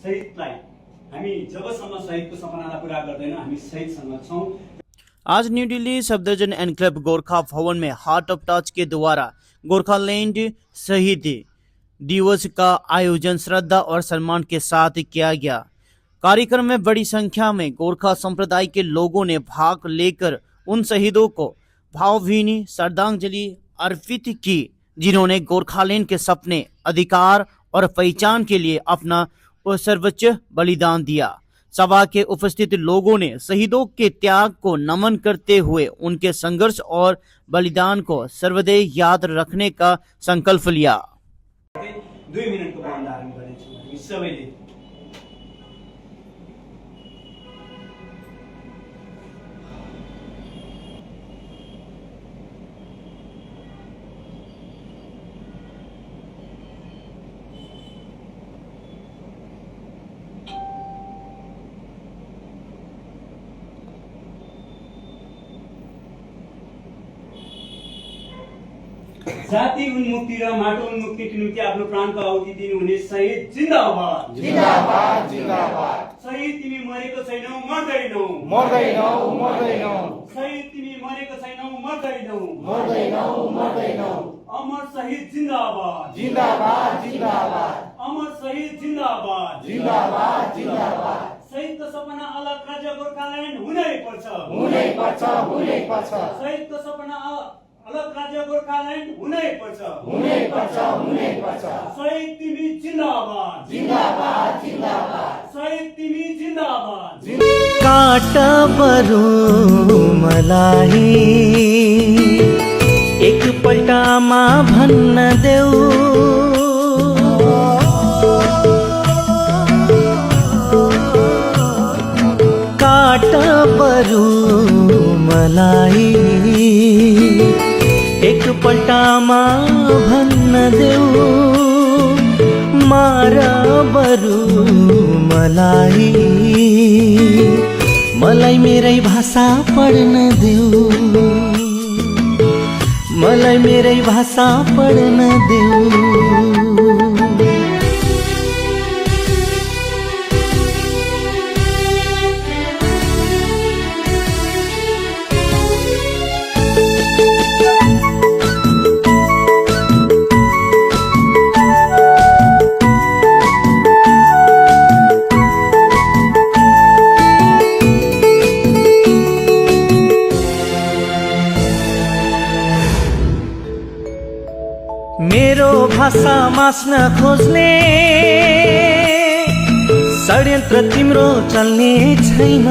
शहीदलाई हामी जबसम्म शहीदको सपनालाई पूरा गर्दैन हामी शहीदसँग छौं। आज न्यू दिल्ली सफदरजंग एनक्लेव गोरखा भवन में हार्ट ऑफ टच के द्वारा गोरखालैंड शहीद दिवस का आयोजन श्रद्धा और सम्मान के साथ किया गया। कार्यक्रम में बड़ी संख्या में गोरखा संप्रदाय के लोगों ने भाग लेकर उन शहीदों को भावभीनी श्रद्धांजलि अर्पित की जिन्होंने गोरखालैंड के सपने, अधिकार और पहचान के लिए अपना सर्वोच्च बलिदान दिया। सभा के उपस्थित लोगों ने शहीदों के त्याग को नमन करते हुए उनके संघर्ष और बलिदान को सर्वदैव याद रखने का संकल्प लिया। 2 मिनेटको मौन धारण गर्नेछौँ हामी सबैले। जाति उन्मुक्ति र माटो उन्मुक्तिको निम्ति आफ्नो प्राणको आहुति दिनुहुने शहीद जिन्दाबाद जिन्दाबाद जिन्दाबाद। शहीद तिमी मरेको छैनौ मर्दैनौ मर्दैनौ मर्दैनौ शहीद तिमी मरेको छैनौ मर्दैनौ मर्दैनौ मर्दैनौ। अमर शहीद जिन्दाबाद जिन्दाबाद जिन्दाबाद अमर शहीद जिन्दाबाद जिन्दाबाद जिन्दाबाद। शहीदको सपना अलग राज्य गोरखाल्यान्ड हुनै पर्छ हुनै पर्छ हुनै पर्छ शहीदको सपना अलग राज्य गोरखाल्यान्ड हुनै पर्छ हुनै पर्छ हुनै पर्छ। शहीद तिमी जिन्दाबाद जिन्दाबाद जिन्दाबाद शहीद तिमी जिन्दाबाद। काटा बरु मलाई एक पल्टामा भन्न देऊ, काटा बरु मलाई एक पल्टामा भन्न देऊ, मारा बरु मलाई मलाई मेरै भाषा पढ्न देऊ, मलाई मेरै भाषा पढ्न देऊ। मेरो भाषा मास्न खोज्ने षड्यन्त्र तिम्रो चल्ने छैन,